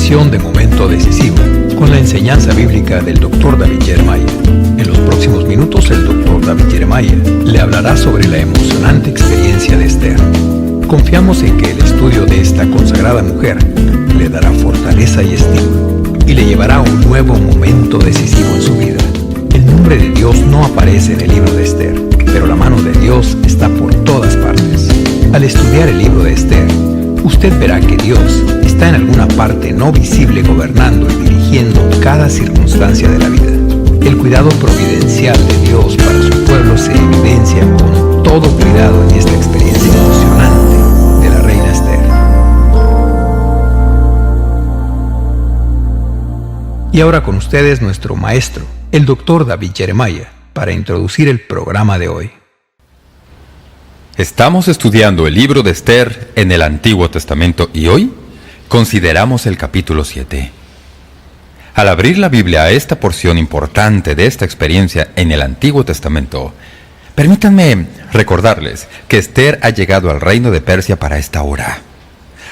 edición de Momento Decisivo, con la enseñanza bíblica del Dr. David Jeremiah. En los próximos minutos, el Dr. David Jeremiah le hablará sobre la emocionante experiencia de Esther. Confiamos en que el estudio de esta consagrada mujer le dará fortaleza y estímulo y le llevará a un nuevo momento decisivo en su vida. El nombre de Dios no aparece en el libro de Esther, pero la mano de Dios está por todas partes. Al estudiar el libro de Esther, usted verá que Dios está en alguna parte no visible gobernando y dirigiendo cada circunstancia de la vida. El cuidado providencial de Dios para su pueblo se evidencia con todo cuidado en esta experiencia emocionante de la reina Esther. Y ahora con ustedes nuestro maestro, el Dr. David Jeremiah, para introducir el programa de hoy. Estamos estudiando el libro de Esther en el Antiguo Testamento y hoy consideramos el capítulo 7. Al abrir la Biblia a esta porción importante de esta experiencia en el Antiguo Testamento, permítanme recordarles que Esther ha llegado al reino de Persia para esta hora.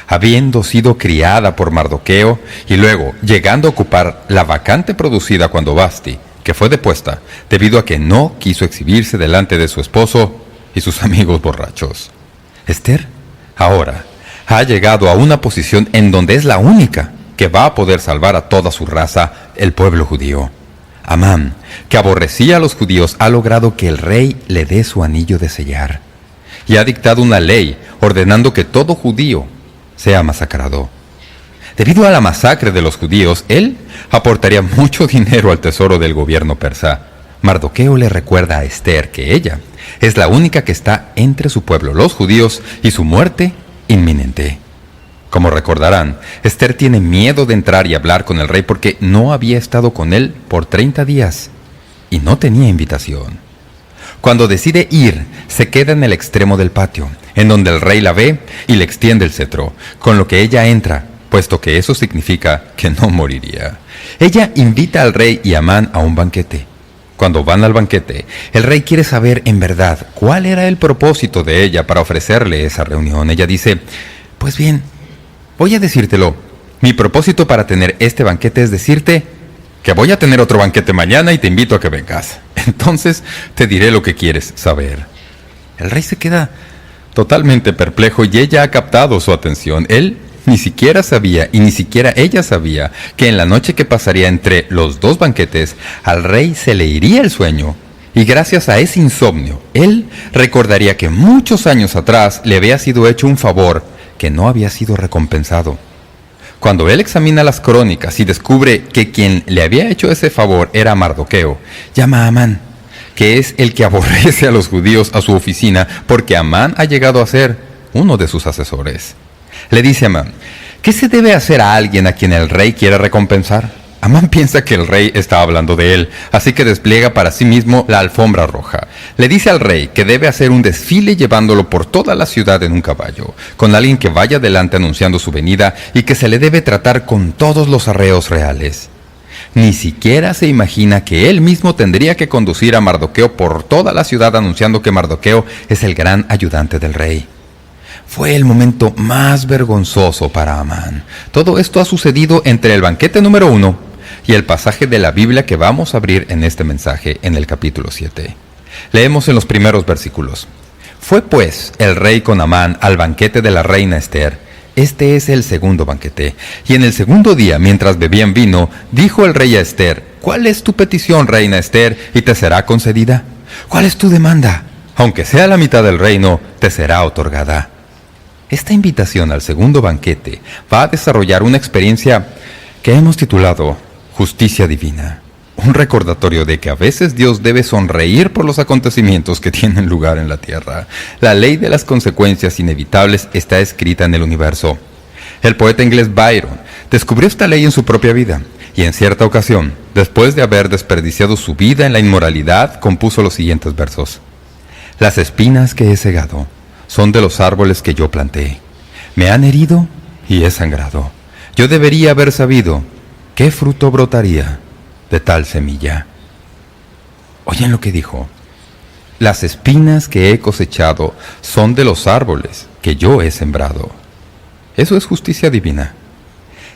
Habiendo sido criada por Mardoqueo y luego llegando a ocupar la vacante producida cuando Vasti, que fue depuesta debido a que no quiso exhibirse delante de su esposo y sus amigos borrachos. Esther, ahora, ha llegado a una posición en donde es la única que va a poder salvar a toda su raza, el pueblo judío. Amán, que aborrecía a los judíos, ha logrado que el rey le dé su anillo de sellar y ha dictado una ley ordenando que todo judío sea masacrado. Debido a la masacre de los judíos, él aportaría mucho dinero al tesoro del gobierno persa. Mardoqueo le recuerda a Esther que ella es la única que está entre su pueblo, los judíos, y su muerte inminente. Como recordarán, Esther tiene miedo de entrar y hablar con el rey porque no había estado con él por 30 días y no tenía invitación. Cuando decide ir, se queda en el extremo del patio, en donde el rey la ve y le extiende el cetro, con lo que ella entra, puesto que eso significa que no moriría. Ella invita al rey y a Amán a un banquete. Cuando van al banquete, el rey quiere saber en verdad cuál era el propósito de ella para ofrecerle esa reunión. Ella dice, pues bien, voy a decírtelo. Mi propósito para tener este banquete es decirte que voy a tener otro banquete mañana y te invito a que vengas. Entonces te diré lo que quieres saber. El rey se queda totalmente perplejo y ella ha captado su atención. Él ni siquiera sabía, y ni siquiera ella sabía, que en la noche que pasaría entre los dos banquetes, al rey se le iría el sueño. Y gracias a ese insomnio, él recordaría que muchos años atrás le había sido hecho un favor que no había sido recompensado. Cuando él examina las crónicas y descubre que quien le había hecho ese favor era Mardoqueo, llama a Amán, que es el que aborrece a los judíos, a su oficina, porque Amán ha llegado a ser uno de sus asesores. Le dice a Amán, ¿qué se debe hacer a alguien a quien el rey quiere recompensar? Amán piensa que el rey está hablando de él, así que despliega para sí mismo la alfombra roja. Le dice al rey que debe hacer un desfile llevándolo por toda la ciudad en un caballo, con alguien que vaya delante anunciando su venida y que se le debe tratar con todos los arreos reales. Ni siquiera se imagina que él mismo tendría que conducir a Mardoqueo por toda la ciudad anunciando que Mardoqueo es el gran ayudante del rey. Fue el momento más vergonzoso para Amán. Todo esto ha sucedido entre el banquete número 1 y el pasaje de la Biblia que vamos a abrir en este mensaje en el capítulo 7. Leemos en los primeros versículos. Fue pues el rey con Amán al banquete de la reina Esther. Este es el segundo banquete. Y en el segundo día, mientras bebían vino, dijo el rey a Esther, ¿cuál es tu petición, reina Esther, y te será concedida? ¿Cuál es tu demanda? Aunque sea la mitad del reino, te será otorgada. Esta invitación al segundo banquete va a desarrollar una experiencia que hemos titulado Justicia Divina. Un recordatorio de que a veces Dios debe sonreír por los acontecimientos que tienen lugar en la tierra. La ley de las consecuencias inevitables está escrita en el universo. El poeta inglés Byron descubrió esta ley en su propia vida y en cierta ocasión, después de haber desperdiciado su vida en la inmoralidad, compuso los siguientes versos. Las espinas que he segado son de los árboles que yo planté. Me han herido y he sangrado. Yo debería haber sabido qué fruto brotaría de tal semilla. Oyen lo que dijo. Las espinas que he cosechado son de los árboles que yo he sembrado. Eso es justicia divina.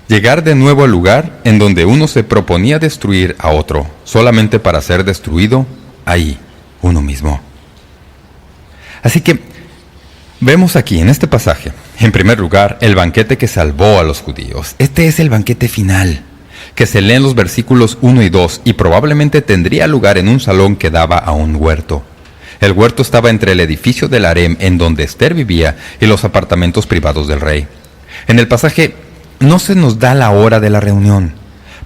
Llegar de nuevo al lugar en donde uno se proponía destruir a otro, solamente para ser destruido ahí, uno mismo. Así que vemos aquí en este pasaje, en primer lugar, el banquete que salvó a los judíos. Este es el banquete final, que se lee en los versículos 1 y 2 y probablemente tendría lugar en un salón que daba a un huerto. El huerto estaba entre el edificio del harem en donde Esther vivía y los apartamentos privados del rey. En el pasaje no se nos da la hora de la reunión.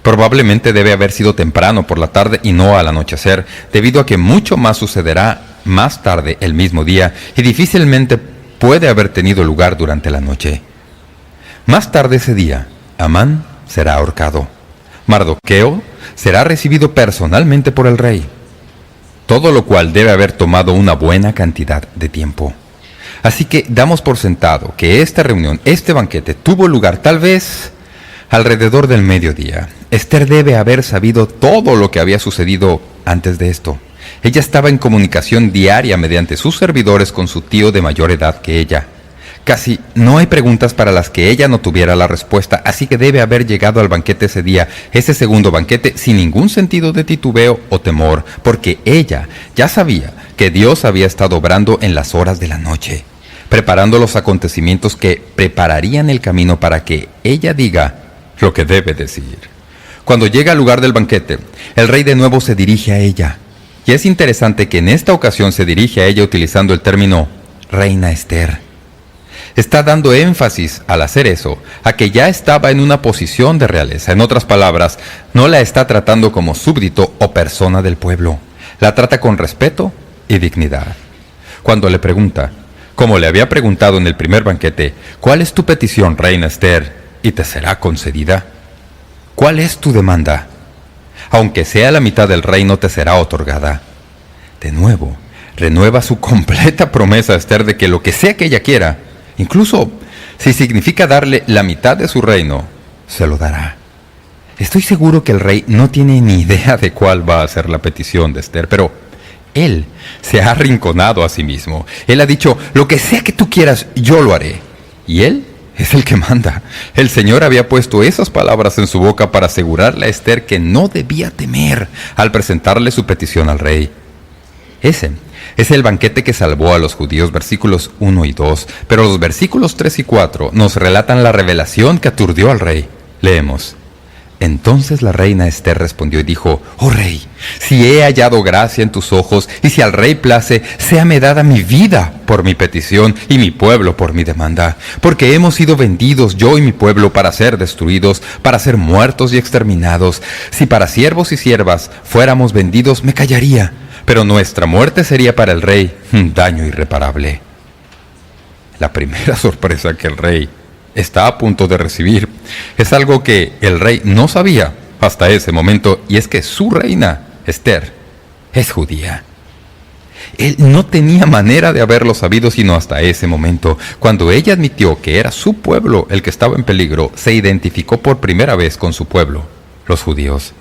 Probablemente debe haber sido temprano por la tarde y no al anochecer, debido a que mucho más sucederá más tarde el mismo día y difícilmente puede haber tenido lugar durante la noche. Más tarde ese día, Amán será ahorcado. Mardoqueo será recibido personalmente por el rey. Todo lo cual debe haber tomado una buena cantidad de tiempo. Así que damos por sentado que esta reunión, este banquete, tuvo lugar tal vez alrededor del mediodía. Esther debe haber sabido todo lo que había sucedido antes de esto. Ella estaba en comunicación diaria mediante sus servidores con su tío de mayor edad que ella. Casi no hay preguntas para las que ella no tuviera la respuesta, así que debe haber llegado al banquete ese día, ese segundo banquete, sin ningún sentido de titubeo o temor, porque ella ya sabía que Dios había estado obrando en las horas de la noche, preparando los acontecimientos que prepararían el camino para que ella diga lo que debe decir. Cuando llega al lugar del banquete, el rey de nuevo se dirige a ella. Y es interesante que en esta ocasión se dirige a ella utilizando el término Reina Esther. Está dando énfasis al hacer eso, a que ya estaba en una posición de realeza. En otras palabras, no la está tratando como súbdito o persona del pueblo. La trata con respeto y dignidad. Cuando le pregunta, como le había preguntado en el primer banquete, ¿cuál es tu petición, Reina Esther, y te será concedida? ¿Cuál es tu demanda? Aunque sea la mitad del reino, te será otorgada. De nuevo, renueva su completa promesa a Esther de que lo que sea que ella quiera, incluso si significa darle la mitad de su reino, se lo dará. Estoy seguro que el rey no tiene ni idea de cuál va a ser la petición de Esther, pero él se ha arrinconado a sí mismo. Él ha dicho, lo que sea que tú quieras, yo lo haré. Y él es el que manda. El Señor había puesto esas palabras en su boca para asegurarle a Esther que no debía temer al presentarle su petición al rey. Ese es el banquete que salvó a los judíos, versículos 1 y 2, pero los versículos 3 y 4 nos relatan la revelación que aturdió al rey. Leemos. Entonces la reina Esther respondió y dijo, oh rey, si he hallado gracia en tus ojos, y si al rey place, séame dada mi vida por mi petición y mi pueblo por mi demanda, porque hemos sido vendidos yo y mi pueblo para ser destruidos, para ser muertos y exterminados. Si para siervos y siervas fuéramos vendidos, me callaría, pero nuestra muerte sería para el rey un daño irreparable. La primera sorpresa que el rey está a punto de recibir es algo que el rey no sabía hasta ese momento, y es que su reina, Esther, es judía. Él no tenía manera de haberlo sabido sino hasta ese momento. Cuando ella admitió que era su pueblo el que estaba en peligro, se identificó por primera vez con su pueblo, los judíos.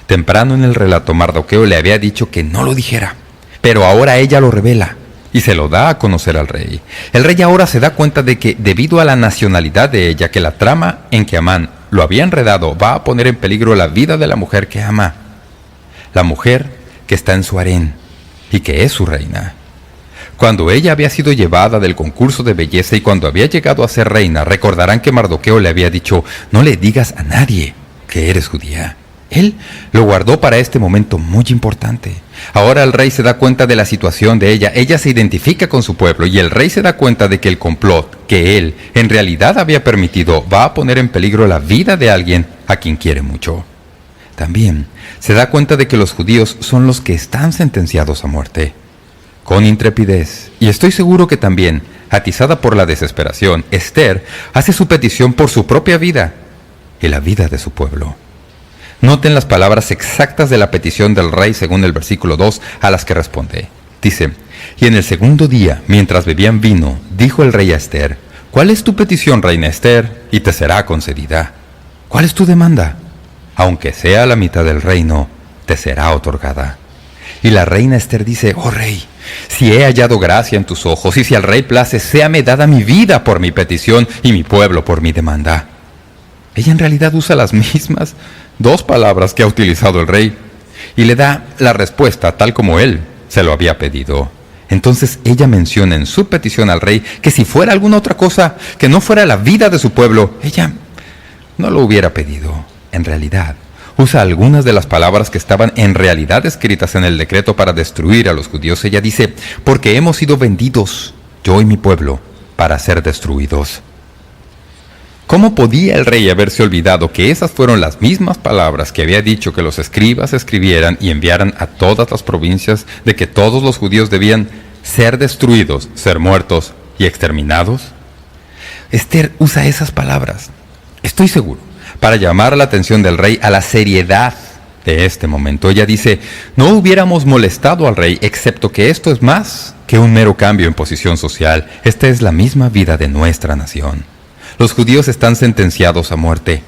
Temprano en el relato, Mardoqueo le había dicho que no lo dijera, pero ahora ella lo revela y se lo da a conocer al rey. El rey ahora se da cuenta de que, debido a la nacionalidad de ella, que la trama en que Amán lo había enredado va a poner en peligro la vida de la mujer que ama, la mujer que está en su harén y que es su reina. Cuando ella había sido llevada del concurso de belleza y cuando había llegado a ser reina, recordarán que Mardoqueo le había dicho, no le digas a nadie que eres judía. Él lo guardó para este momento muy importante. Ahora el rey se da cuenta de la situación de ella. Ella se identifica con su pueblo y el rey se da cuenta de que el complot que él en realidad había permitido va a poner en peligro la vida de alguien a quien quiere mucho. También se da cuenta de que los judíos son los que están sentenciados a muerte. Con intrepidez, y estoy seguro que también, atizada por la desesperación, Esther hace su petición por su propia vida y la vida de su pueblo. Noten las palabras exactas de la petición del rey según el versículo 2 a las que responde. Dice, y en el segundo día, mientras bebían vino, dijo el rey a Esther, ¿cuál es tu petición, reina Esther? Y te será concedida. ¿Cuál es tu demanda? Aunque sea la mitad del reino, te será otorgada. Y la reina Esther dice, oh rey, si he hallado gracia en tus ojos, y si al rey place, séame dada mi vida por mi petición y mi pueblo por mi demanda. ella en realidad usa las mismas dos palabras que ha utilizado el rey y le da la respuesta tal como él se lo había pedido. Entonces ella menciona en su petición al rey que si fuera alguna otra cosa que no fuera la vida de su pueblo, ella no lo hubiera pedido. En realidad, usa algunas de las palabras que estaban en realidad escritas en el decreto para destruir a los judíos. Ella dice, porque hemos sido vendidos, yo y mi pueblo, para ser destruidos. ¿Cómo podía el rey haberse olvidado que esas fueron las mismas palabras que había dicho que los escribas escribieran y enviaran a todas las provincias de que todos los judíos debían ser destruidos, ser muertos y exterminados? Esther usa esas palabras, estoy seguro, para llamar la atención del rey a la seriedad de este momento. Ella dice, no hubiéramos molestado al rey, excepto que esto es más que un mero cambio en posición social. Esta es la misma vida de nuestra nación. Los judíos están sentenciados a muerte.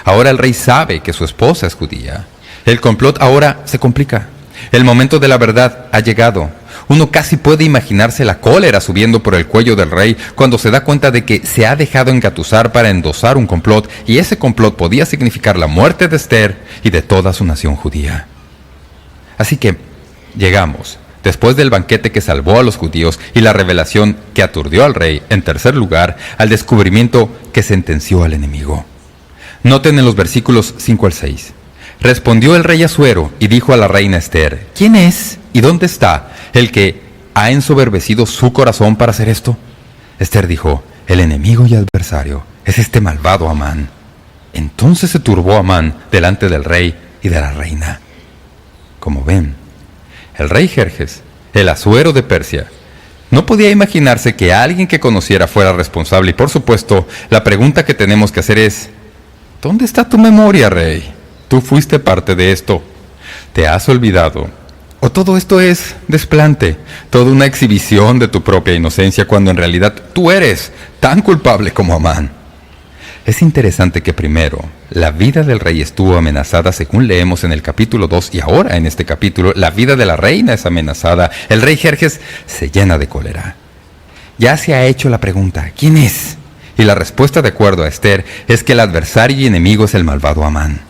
Ahora el rey sabe que su esposa es judía. El complot ahora se complica. El momento de la verdad ha llegado. Uno casi puede imaginarse la cólera subiendo por el cuello del rey cuando se da cuenta de que se ha dejado engatusar para endosar un complot, y ese complot podía significar la muerte de Esther y de toda su nación judía. Así que llegamos, después del banquete que salvó a los judíos y la revelación que aturdió al rey, en tercer lugar, al descubrimiento que sentenció al enemigo. Noten en los versículos 5 al 6. Respondió el rey Asuero y dijo a la reina Esther, ¿quién es y dónde está el que ha ensoberbecido su corazón para hacer esto? Esther dijo, el enemigo y adversario es este malvado Amán. Entonces se turbó Amán delante del rey y de la reina. Como ven, el rey Jerjes, el Asuero de Persia, no podía imaginarse que alguien que conociera fuera responsable. Y por supuesto, la pregunta que tenemos que hacer es, ¿dónde está tu memoria, rey? Tú fuiste parte de esto. ¿Te has olvidado? ¿O todo esto es desplante? Toda una exhibición de tu propia inocencia cuando en realidad tú eres tan culpable como Amán. Es interesante que primero, la vida del rey estuvo amenazada según leemos en el capítulo 2 y ahora en este capítulo, la vida de la reina es amenazada. El rey Jerjes se llena de cólera. Ya se ha hecho la pregunta, ¿quién es? Y la respuesta de acuerdo a Esther es que el adversario y enemigo es el malvado Amán.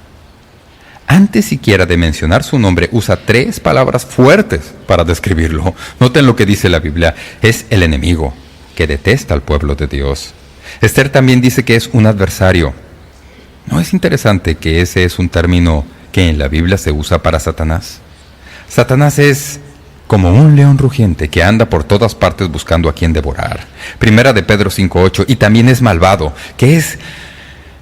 Antes siquiera de mencionar su nombre, usa 3 palabras fuertes para describirlo. Noten lo que dice la Biblia, es el enemigo, que detesta al pueblo de Dios. Esther también dice que es un adversario. ¿No es interesante que ese es un término que en la Biblia se usa para Satanás? Satanás es como un león rugiente que anda por todas partes buscando a quien devorar. Primera de Pedro 5:8, y también es malvado, que es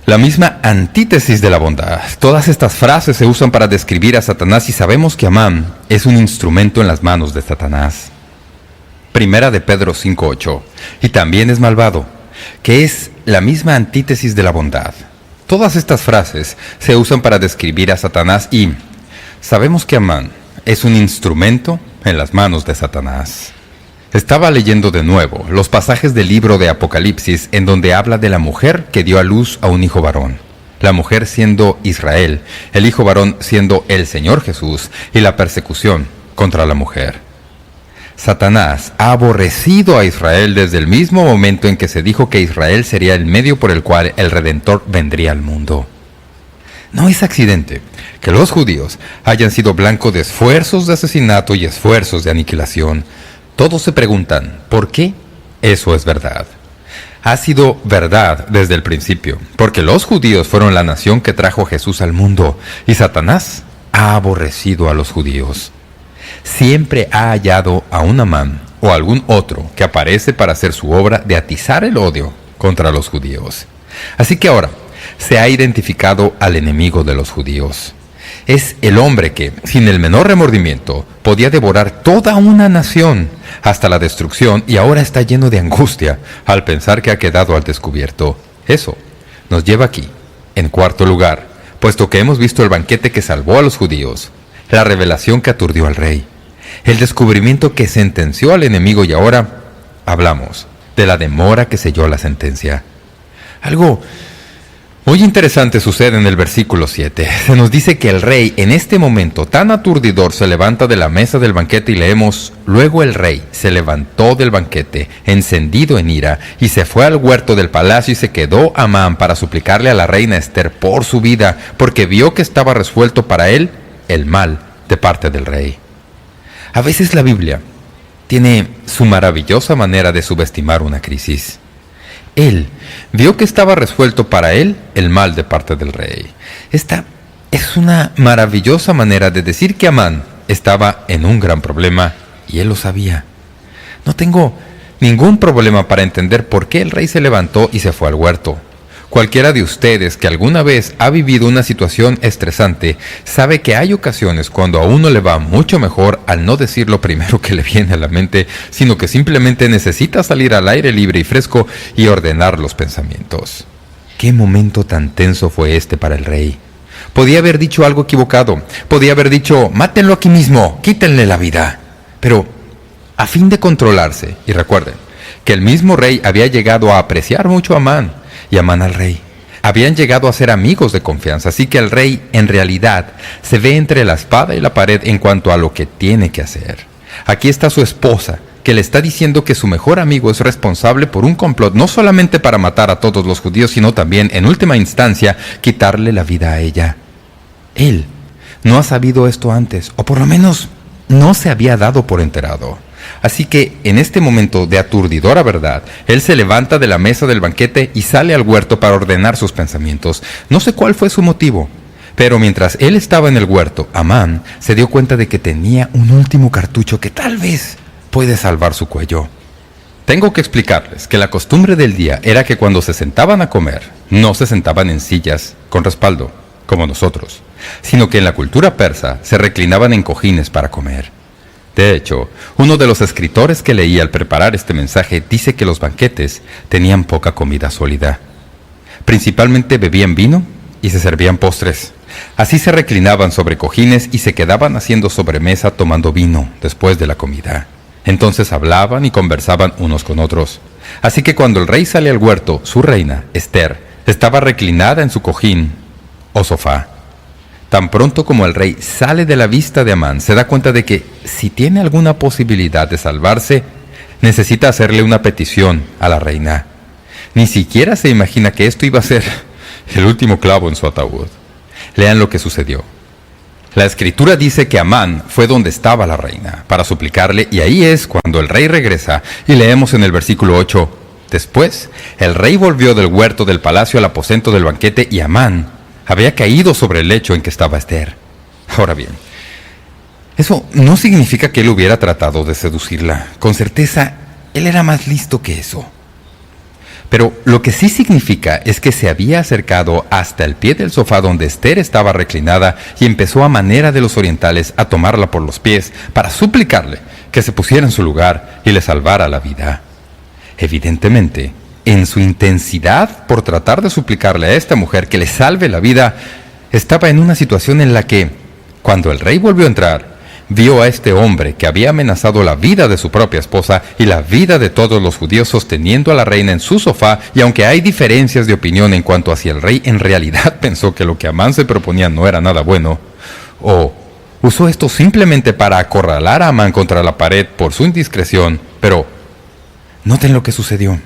la misma antítesis de la bondad. Todas estas frases se usan para describir a Satanás y sabemos que Amán es un instrumento en las manos de Satanás. Primera de Pedro 5:8, y también es malvado, que es la misma antítesis de la bondad. Todas estas frases se usan para describir a Satanás y sabemos que Amán es un instrumento en las manos de Satanás. Estaba leyendo de nuevo los pasajes del libro de Apocalipsis en donde habla de la mujer que dio a luz a un hijo varón. La mujer siendo Israel, el hijo varón siendo el Señor Jesús y la persecución contra la mujer. Satanás ha aborrecido a Israel desde el mismo momento en que se dijo que Israel sería el medio por el cual el Redentor vendría al mundo. No es accidente que los judíos hayan sido blanco de esfuerzos de asesinato y esfuerzos de aniquilación. Todos se preguntan, ¿por qué? Eso es verdad. Ha sido verdad desde el principio, porque los judíos fueron la nación que trajo a Jesús al mundo, y Satanás ha aborrecido a los judíos. Siempre ha hallado a un Amán o algún otro que aparece para hacer su obra de atizar el odio contra los judíos. Así que ahora se ha identificado al enemigo de los judíos. Es el hombre que, sin el menor remordimiento, podía devorar toda una nación hasta la destrucción y ahora está lleno de angustia al pensar que ha quedado al descubierto. Eso nos lleva aquí, en cuarto lugar, puesto que hemos visto el banquete que salvó a los judíos, la revelación que aturdió al rey, el descubrimiento que sentenció al enemigo y ahora hablamos de la demora que selló la sentencia. Algo Muy interesante sucede en el versículo 7. Se nos dice que el rey en este momento tan aturdidor se levanta de la mesa del banquete y leemos: luego el rey se levantó del banquete, encendido en ira, y se fue al huerto del palacio y se quedó Amán para suplicarle a la reina Ester por su vida, porque vio que estaba resuelto para él el mal de parte del rey. A veces la Biblia tiene su maravillosa manera de subestimar una crisis. Él vio que estaba resuelto para él el mal de parte del rey. Esta es una maravillosa manera de decir que Amán estaba en un gran problema y él lo sabía. No tengo ningún problema para entender por qué el rey se levantó y se fue al huerto. Cualquiera de ustedes que alguna vez ha vivido una situación estresante sabe que hay ocasiones cuando a uno le va mucho mejor al no decir lo primero que le viene a la mente, sino que simplemente necesita salir al aire libre y fresco y ordenar los pensamientos. ¿Qué momento tan tenso fue este para el rey? Podía haber dicho algo equivocado. Podía haber dicho: mátenlo aquí mismo, quítenle la vida. Pero a fin de controlarse, y recuerden que el mismo rey había llegado a apreciar mucho a Amán y Amán al rey. Habían llegado a ser amigos de confianza, así que el rey en realidad se ve entre la espada y la pared en cuanto a lo que tiene que hacer. Aquí está su esposa, que le está diciendo que su mejor amigo es responsable por un complot, no solamente para matar a todos los judíos, sino también, en última instancia, quitarle la vida a ella. Él no ha sabido esto antes, o por lo menos no se había dado por enterado. Así que, en este momento de aturdidora verdad, él se levanta de la mesa del banquete y sale al huerto para ordenar sus pensamientos. No sé cuál fue su motivo, pero mientras él estaba en el huerto, Amán se dio cuenta de que tenía un último cartucho que tal vez puede salvar su cuello. Tengo que explicarles que la costumbre del día era que cuando se sentaban a comer, no se sentaban en sillas con respaldo, como nosotros, sino que en la cultura persa se reclinaban en cojines para comer. De hecho, uno de los escritores que leí al preparar este mensaje dice que los banquetes tenían poca comida sólida. Principalmente bebían vino y se servían postres. Así se reclinaban sobre cojines y se quedaban haciendo sobremesa tomando vino después de la comida. Entonces hablaban y conversaban unos con otros. Así que cuando el rey sale al huerto, su reina, Ester, estaba reclinada en su cojín o sofá. Tan pronto como el rey sale de la vista de Amán, se da cuenta de que si tiene alguna posibilidad de salvarse, necesita hacerle una petición a la reina. Ni siquiera se imagina que esto iba a ser el último clavo en su ataúd. Lean lo que sucedió. La escritura dice que Amán fue donde estaba la reina para suplicarle, y ahí es cuando el rey regresa, y leemos en el versículo 8: después, el rey volvió del huerto del palacio al aposento del banquete, y Amán había caído sobre el lecho en que estaba Ester. Ahora bien, eso no significa que él hubiera tratado de seducirla. Con certeza, él era más listo que eso. Pero lo que sí significa es que se había acercado hasta el pie del sofá donde Ester estaba reclinada y empezó a manera de los orientales a tomarla por los pies para suplicarle que se pusiera en su lugar y le salvara la vida. Evidentemente, en su intensidad por tratar de suplicarle a esta mujer que le salve la vida, estaba en una situación en la que, cuando el rey volvió a entrar, vio a este hombre que había amenazado la vida de su propia esposa y la vida de todos los judíos sosteniendo a la reina en su sofá, y aunque hay diferencias de opinión en cuanto a si el rey en realidad pensó que lo que Amán se proponía no era nada bueno, o usó esto simplemente para acorralar a Amán contra la pared por su indiscreción, pero noten lo que sucedió.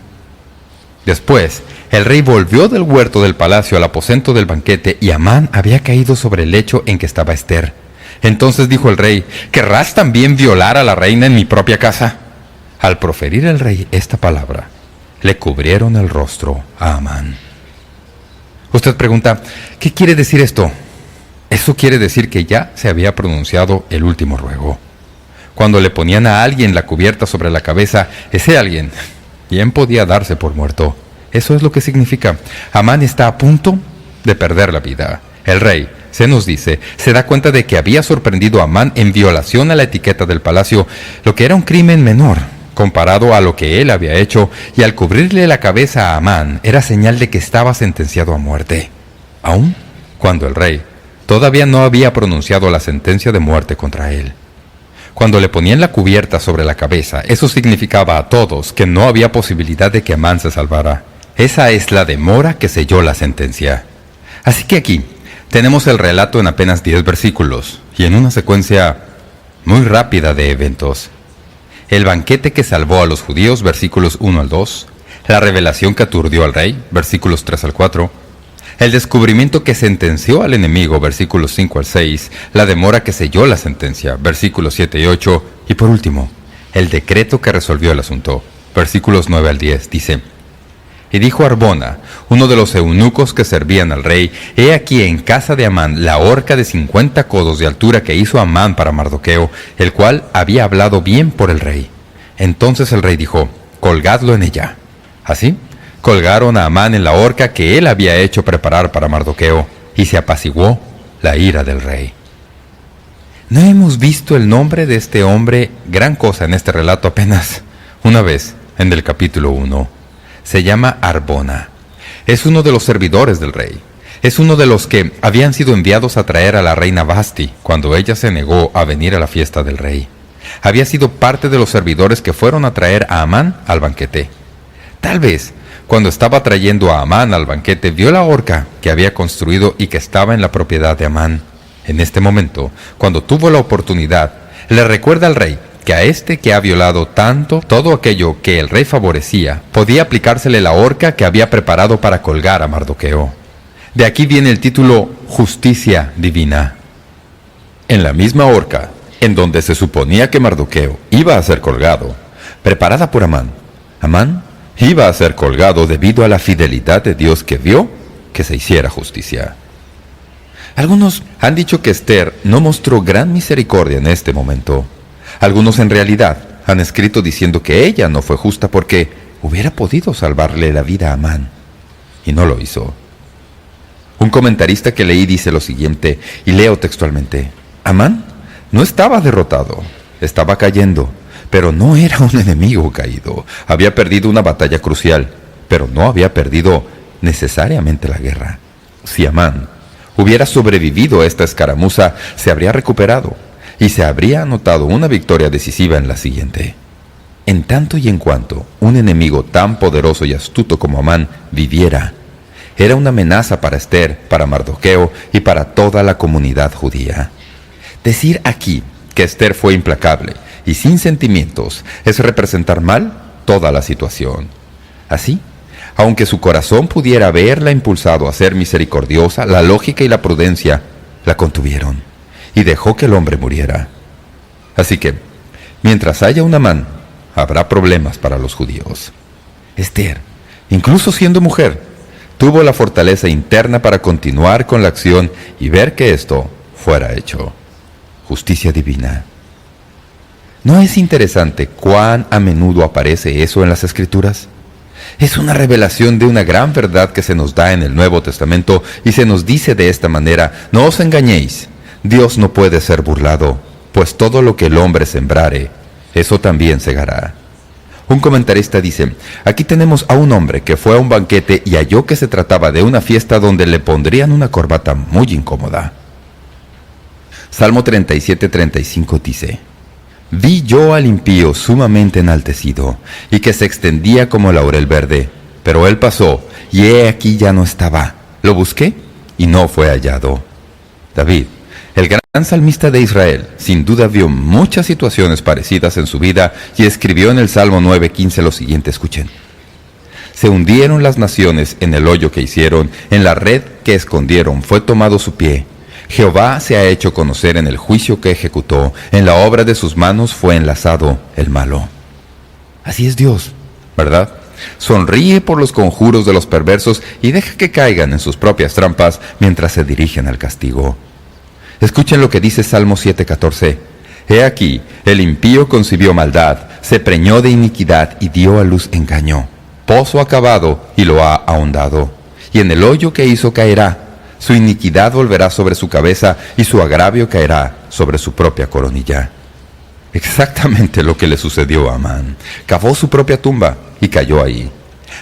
Después, el rey volvió del huerto del palacio al aposento del banquete y Amán había caído sobre el lecho en que estaba Ester. Entonces dijo el rey: ¿querrás también violar a la reina en mi propia casa? Al proferir el rey esta palabra, le cubrieron el rostro a Amán. Usted pregunta, ¿qué quiere decir esto? Eso quiere decir que ya se había pronunciado el último ruego. Cuando le ponían a alguien la cubierta sobre la cabeza, ese alguien bien podía darse por muerto. Eso es lo que significa. Amán está a punto de perder la vida. El rey, se nos dice, se da cuenta de que había sorprendido a Amán en violación a la etiqueta del palacio, lo que era un crimen menor comparado a lo que él había hecho, y al cubrirle la cabeza a Amán era señal de que estaba sentenciado a muerte, aun cuando el rey todavía no había pronunciado la sentencia de muerte contra él. Cuando le ponían la cubierta sobre la cabeza, eso significaba a todos que no había posibilidad de que Amán se salvara. Esa es la demora que selló la sentencia. Así que aquí tenemos el relato en apenas 10 versículos y en una secuencia muy rápida de eventos. El banquete que salvó a los judíos, versículos 1 al 2. La revelación que aturdió al rey, versículos 3 al 4. El descubrimiento que sentenció al enemigo, versículos 5 al 6. La demora que selló la sentencia, versículos 7 y 8. Y por último, el decreto que resolvió el asunto, versículos 9 al 10. Dice: y dijo Arbona, uno de los eunucos que servían al rey: he aquí en casa de Amán la horca de 50 codos de altura que hizo Amán para Mardoqueo, el cual había hablado bien por el rey. Entonces el rey dijo: colgadlo en ella. Así colgaron a Amán en la horca que él había hecho preparar para Mardoqueo, y se apaciguó la ira del rey. No hemos visto el nombre de este hombre gran cosa en este relato apenas una vez en el capítulo 1. Se llama Arbona. Es uno de los servidores del rey. Es uno de los que habían sido enviados a traer a la reina Vasti cuando ella se negó a venir a la fiesta del rey. Había sido parte de los servidores que fueron a traer a Amán al banquete. Tal vez, cuando estaba trayendo a Amán al banquete, vio la horca que había construido y que estaba en la propiedad de Amán. En este momento, cuando tuvo la oportunidad, le recuerda al rey que a este que ha violado tanto todo aquello que el rey favorecía, podía aplicársele la horca que había preparado para colgar a Mardoqueo. De aquí viene el título Justicia Divina. En la misma horca, en donde se suponía que Mardoqueo iba a ser colgado, preparada por Amán, Amán iba a ser colgado debido a la fidelidad de Dios que vio que se hiciera justicia. Algunos han dicho que Esther no mostró gran misericordia en este momento. Algunos en realidad han escrito diciendo que ella no fue justa porque hubiera podido salvarle la vida a Amán, y no lo hizo. Un comentarista que leí dice lo siguiente, y leo textualmente: Amán no estaba derrotado, estaba cayendo, pero no era un enemigo caído. Había perdido una batalla crucial, pero no había perdido necesariamente la guerra. Si Amán hubiera sobrevivido a esta escaramuza, se habría recuperado y se habría anotado una victoria decisiva en la siguiente. En tanto y en cuanto un enemigo tan poderoso y astuto como Amán viviera, era una amenaza para Esther, para Mardoqueo y para toda la comunidad judía. Decir aquí que Esther fue implacable y sin sentimientos es representar mal toda la situación. Así, aunque su corazón pudiera haberla impulsado a ser misericordiosa, la lógica y la prudencia la contuvieron y dejó que el hombre muriera. Así que, mientras haya un Amán, habrá problemas para los judíos. Esther, incluso siendo mujer, tuvo la fortaleza interna para continuar con la acción y ver que esto fuera hecho. Justicia divina. ¿No es interesante cuán a menudo aparece eso en las Escrituras? Es una revelación de una gran verdad que se nos da en el Nuevo Testamento y se nos dice de esta manera: no os engañéis, Dios no puede ser burlado, pues todo lo que el hombre sembrare, eso también segará. Un comentarista dice: aquí tenemos a un hombre que fue a un banquete y halló que se trataba de una fiesta donde le pondrían una corbata muy incómoda. Salmo 37:35 dice: vi yo al impío sumamente enaltecido, y que se extendía como laurel verde, pero él pasó, y he aquí ya no estaba. Lo busqué, y no fue hallado. David, el gran salmista de Israel, sin duda vio muchas situaciones parecidas en su vida, y escribió en el Salmo 9:15 lo siguiente, escuchen: se hundieron las naciones en el hoyo que hicieron, en la red que escondieron fue tomado su pie. Jehová se ha hecho conocer en el juicio que ejecutó, en la obra de sus manos fue enlazado el malo. Así es Dios, ¿verdad? Sonríe por los conjuros de los perversos y deja que caigan en sus propias trampas mientras se dirigen al castigo. Escuchen lo que dice Salmo 7:14. He aquí, el impío concibió maldad, se preñó de iniquidad y dio a luz engaño. Pozo ha cavado y lo ha ahondado, y en el hoyo que hizo caerá. Su iniquidad volverá sobre su cabeza y su agravio caerá sobre su propia coronilla. Exactamente lo que le sucedió a Amán. Cavó su propia tumba y cayó ahí.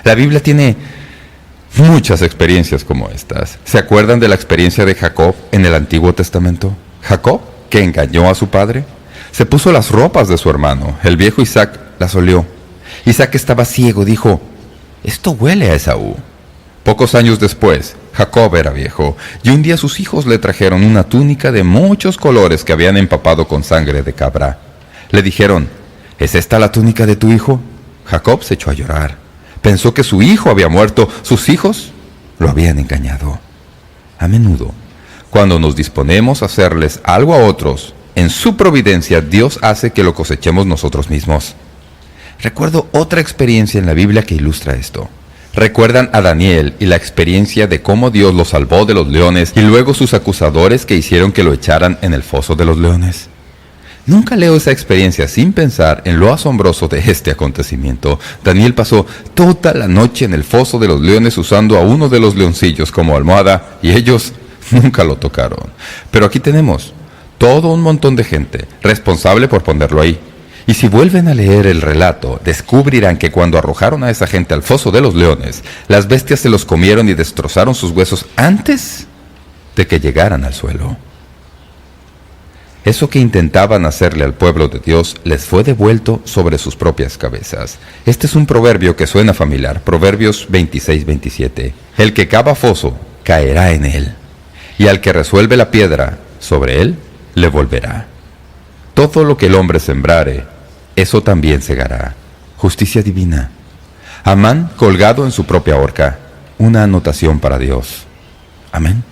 La Biblia tiene muchas experiencias como estas. ¿Se acuerdan de la experiencia de Jacob en el Antiguo Testamento? Jacob, que engañó a su padre, se puso las ropas de su hermano. El viejo Isaac las olió. Isaac estaba ciego, dijo: esto huele a Esaú. Pocos años después, Jacob era viejo, y un día sus hijos le trajeron una túnica de muchos colores que habían empapado con sangre de cabra. Le dijeron, ¿es esta la túnica de tu hijo? Jacob se echó a llorar. Pensó que su hijo había muerto, sus hijos lo habían engañado. A menudo, cuando nos disponemos a hacerles algo a otros, en su providencia Dios hace que lo cosechemos nosotros mismos. Recuerdo otra experiencia en la Biblia que ilustra esto. ¿Recuerdan a Daniel y la experiencia de cómo Dios lo salvó de los leones y luego sus acusadores que hicieron que lo echaran en el foso de los leones? Nunca leo esa experiencia sin pensar en lo asombroso de este acontecimiento. Daniel pasó toda la noche en el foso de los leones usando a uno de los leoncillos como almohada y ellos nunca lo tocaron. Pero aquí tenemos todo un montón de gente responsable por ponerlo ahí. Y si vuelven a leer el relato, descubrirán que cuando arrojaron a esa gente al foso de los leones, las bestias se los comieron y destrozaron sus huesos antes de que llegaran al suelo. Eso que intentaban hacerle al pueblo de Dios les fue devuelto sobre sus propias cabezas. Este es un proverbio que suena familiar, Proverbios 26-27. El que cava foso, caerá en él, y al que resuelve la piedra, sobre él le volverá. Todo lo que el hombre sembrare, eso también segará. Justicia divina. Amán colgado en su propia horca. Una anotación para Dios. Amén.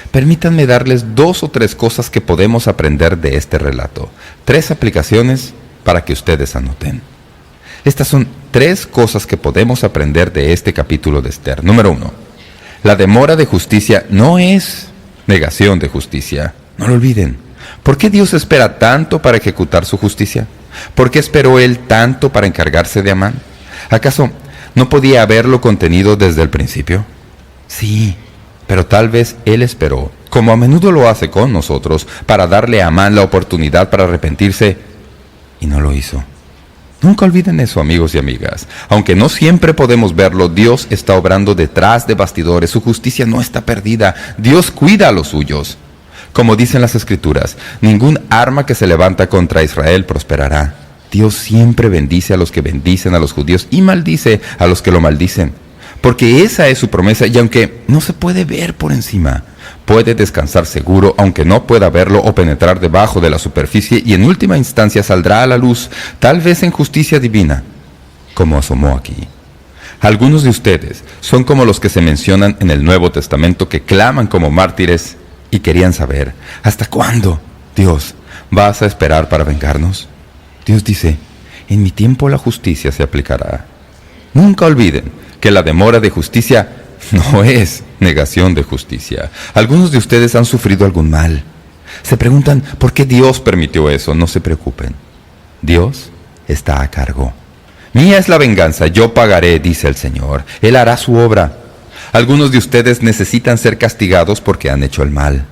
Permítanme darles 2 o 3 cosas que podemos aprender de este relato. 3 aplicaciones para que ustedes anoten. Estas son 3 cosas que podemos aprender de este capítulo de Esther. Número 1. La demora de justicia no es negación de justicia. No lo olviden. ¿Por qué Dios espera tanto para ejecutar su justicia? ¿Por qué esperó Él tanto para encargarse de Amán? ¿Acaso no podía haberlo contenido desde el principio? Sí, pero tal vez Él esperó, como a menudo lo hace con nosotros, para darle a Amán la oportunidad para arrepentirse, y no lo hizo. Nunca olviden eso, amigos y amigas. Aunque no siempre podemos verlo, Dios está obrando detrás de bastidores. Su justicia no está perdida. Dios cuida a los suyos. Como dicen las Escrituras, ningún arma que se levanta contra Israel prosperará. Dios siempre bendice a los que bendicen a los judíos y maldice a los que lo maldicen. Porque esa es su promesa y aunque no se puede ver por encima, puede descansar seguro aunque no pueda verlo o penetrar debajo de la superficie y en última instancia saldrá a la luz, tal vez en justicia divina, como asomó aquí. Algunos de ustedes son como los que se mencionan en el Nuevo Testamento que claman como mártires y querían saber, ¿hasta cuándo, Dios, vas a esperar para vengarnos? Dios dice, en mi tiempo la justicia se aplicará. Nunca olviden que la demora de justicia no es negación de justicia. Algunos de ustedes han sufrido algún mal. Se preguntan, ¿por qué Dios permitió eso? No se preocupen. Dios está a cargo. Mía es la venganza, yo pagaré, dice el Señor. Él hará su obra. Algunos de ustedes necesitan ser castigados porque han hecho el mal.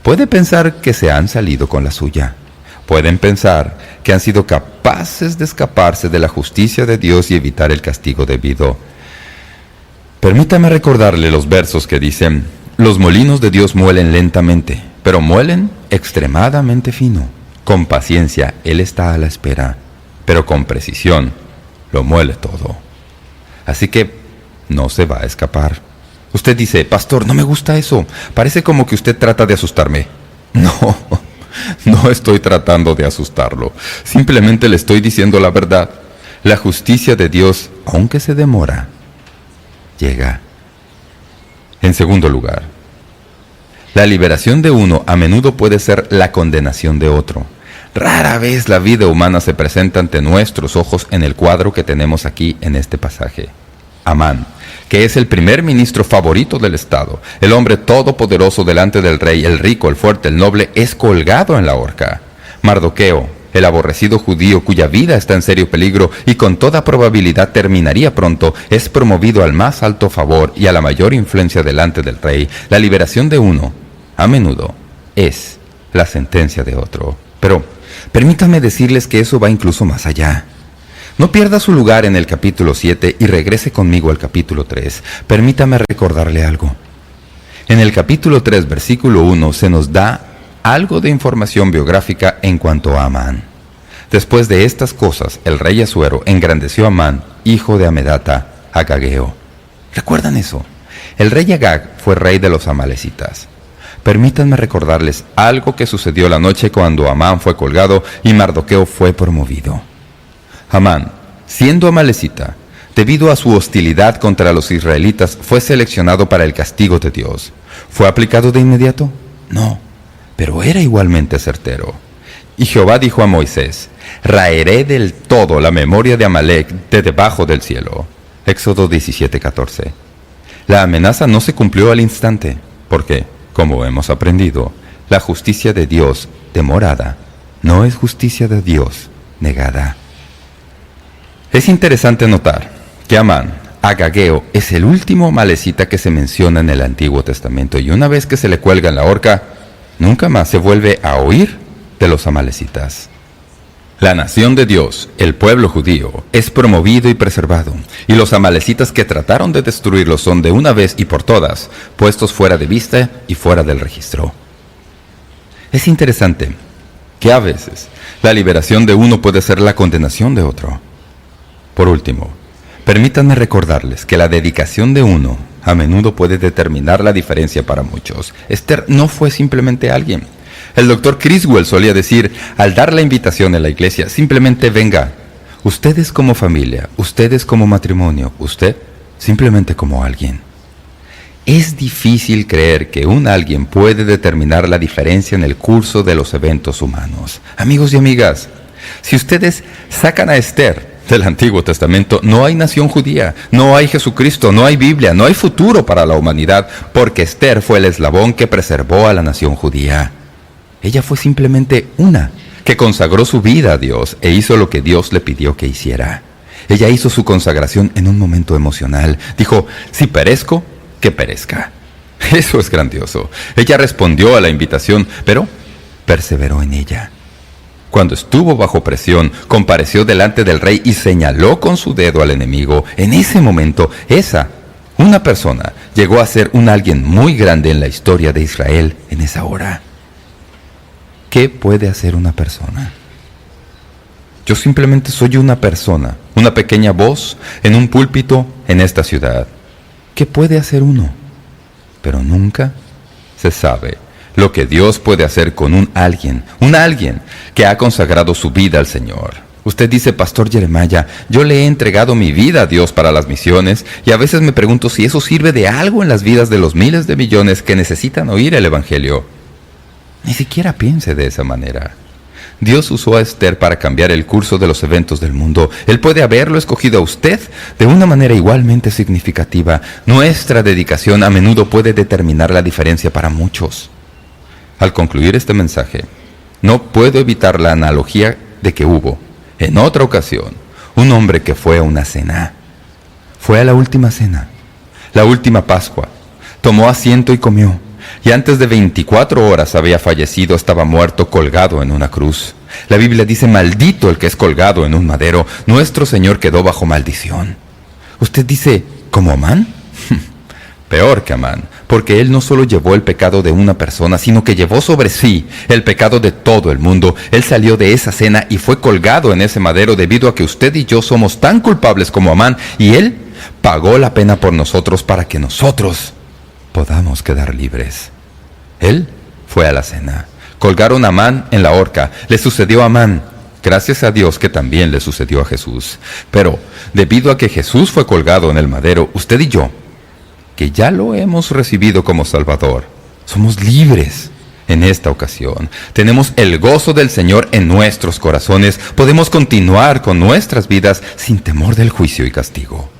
Puede pensar que se han salido con la suya. Pueden pensar que han sido capaces de escaparse de la justicia de Dios y evitar el castigo debido. Permítame recordarle los versos que dicen, los molinos de Dios muelen lentamente, pero muelen extremadamente fino. Con paciencia Él está a la espera, pero con precisión lo muele todo. Así que no se va a escapar. Usted dice, pastor, no me gusta eso. Parece como que usted trata de asustarme. No estoy tratando de asustarlo. Simplemente le estoy diciendo la verdad. La justicia de Dios, aunque se demora, llega. En segundo lugar, la liberación de uno a menudo puede ser la condenación de otro. Rara vez la vida humana se presenta ante nuestros ojos en el cuadro que tenemos aquí en este pasaje. Amán, que es el primer ministro favorito del Estado, el hombre todopoderoso delante del rey, el rico, el fuerte, el noble, es colgado en la horca. Mardoqueo, el aborrecido judío cuya vida está en serio peligro y con toda probabilidad terminaría pronto, es promovido al más alto favor y a la mayor influencia delante del rey. La liberación de uno, a menudo, es la sentencia de otro. Pero permítanme decirles que eso va incluso más allá. No pierda su lugar en el capítulo 7 y regrese conmigo al capítulo 3. Permítame recordarle algo. En el capítulo 3, versículo 1, se nos da algo de información biográfica en cuanto a Amán. Después de estas cosas, el rey Asuero engrandeció a Amán, hijo de Amedata, Agageo. ¿Recuerdan eso? El rey Agag fue rey de los amalecitas. Permítanme recordarles algo que sucedió la noche cuando Amán fue colgado y Mardoqueo fue promovido. Amán, siendo amalecita, debido a su hostilidad contra los israelitas, fue seleccionado para el castigo de Dios. ¿Fue aplicado de inmediato? No, pero era igualmente certero. Y Jehová dijo a Moisés: raeré del todo la memoria de Amalec de debajo del cielo. Éxodo 17:14. La amenaza no se cumplió al instante, porque, como hemos aprendido, la justicia de Dios demorada no es justicia de Dios negada. Es interesante notar que Amán, Agageo, es el último amalecita que se menciona en el Antiguo Testamento, y una vez que se le cuelga en la horca, nunca más se vuelve a oír de los amalecitas. La nación de Dios, el pueblo judío, es promovido y preservado, y los amalecitas que trataron de destruirlo son de una vez y por todas puestos fuera de vista y fuera del registro. Es interesante que a veces la liberación de uno puede ser la condenación de otro. Por último, permítanme recordarles que la dedicación de uno a menudo puede determinar la diferencia para muchos. Esther no fue simplemente alguien. El doctor Criswell solía decir, al dar la invitación en la iglesia, simplemente venga. Ustedes como familia, ustedes como matrimonio, usted simplemente como alguien. Es difícil creer que un alguien puede determinar la diferencia en el curso de los eventos humanos. Amigos y amigas, si ustedes sacan a Esther del Antiguo Testamento, no hay nación judía, no hay Jesucristo, no hay Biblia, no hay futuro para la humanidad, porque Esther fue el eslabón que preservó a la nación judía. Ella fue simplemente una que consagró su vida a Dios e hizo lo que Dios le pidió que hiciera. Ella hizo su consagración en un momento emocional. Dijo, si perezco, que perezca. Eso es grandioso. Ella respondió a la invitación, pero perseveró en ella. Cuando estuvo bajo presión, compareció delante del rey y señaló con su dedo al enemigo. En ese momento, una persona, llegó a ser un alguien muy grande en la historia de Israel en esa hora. ¿Qué puede hacer una persona? Yo simplemente soy una persona, una pequeña voz en un púlpito en esta ciudad. ¿Qué puede hacer uno? Pero nunca se sabe lo que Dios puede hacer con un alguien que ha consagrado su vida al Señor. Usted dice, Pastor Jeremiah, yo le he entregado mi vida a Dios para las misiones, y a veces me pregunto si eso sirve de algo en las vidas de los miles de millones que necesitan oír el Evangelio. Ni siquiera piense de esa manera. Dios usó a Esther para cambiar el curso de los eventos del mundo. Él puede haberlo escogido a usted de una manera igualmente significativa. Nuestra dedicación a menudo puede determinar la diferencia para muchos. Al concluir este mensaje, no puedo evitar la analogía de que hubo, en otra ocasión, un hombre que fue a una cena. Fue a la última cena, la última Pascua. Tomó asiento y comió. Y antes de 24 horas había fallecido, estaba muerto, colgado en una cruz. La Biblia dice, maldito el que es colgado en un madero. Nuestro Señor quedó bajo maldición. Usted dice, ¿como Amán? Peor que Amán, porque él no solo llevó el pecado de una persona, sino que llevó sobre sí el pecado de todo el mundo. Él salió de esa cena y fue colgado en ese madero debido a que usted y yo somos tan culpables como Amán, y él pagó la pena por nosotros para que nosotros podamos quedar libres. Él fue a la cena. Colgaron a Amán en la horca. Le sucedió a Amán. Gracias a Dios que también le sucedió a Jesús. Pero debido a que Jesús fue colgado en el madero, usted y yo, que ya lo hemos recibido como Salvador, somos libres en esta ocasión. Tenemos el gozo del Señor en nuestros corazones. Podemos continuar con nuestras vidas sin temor del juicio y castigo.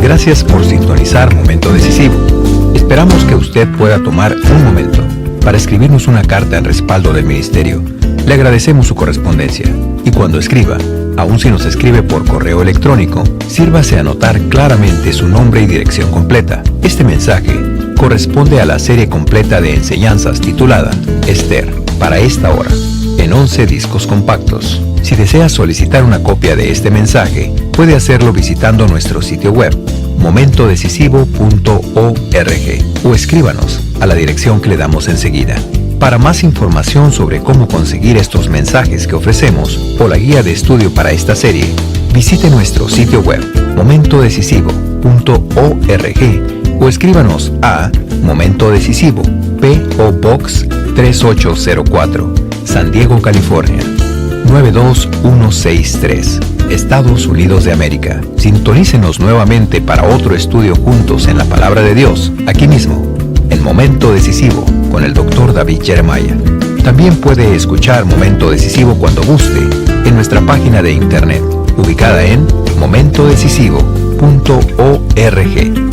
Gracias por sintonizar Momento Decisivo. Esperamos que usted pueda tomar un momento para escribirnos una carta en respaldo del ministerio. Le agradecemos su correspondencia. Y cuando escriba, aun si nos escribe por correo electrónico, sírvase a anotar claramente su nombre y dirección completa. Este mensaje corresponde a la serie completa de enseñanzas titulada Esther, para esta hora, en 11 discos compactos. Si desea solicitar una copia de este mensaje, puede hacerlo visitando nuestro sitio web, momentodecisivo.org, o escríbanos a la dirección que le damos enseguida. Para más información sobre cómo conseguir estos mensajes que ofrecemos o la guía de estudio para esta serie, Visite nuestro sitio web momentodecisivo.org o escríbanos a Momento Decisivo, P.O. Box 3804, San Diego, California 92163, Estados Unidos de América. Sintonícenos nuevamente para otro estudio juntos en la Palabra de Dios, aquí mismo, en Momento Decisivo, con el Dr. David Jeremiah. También puede escuchar Momento Decisivo cuando guste en nuestra página de internet, ubicada en momentodecisivo.org.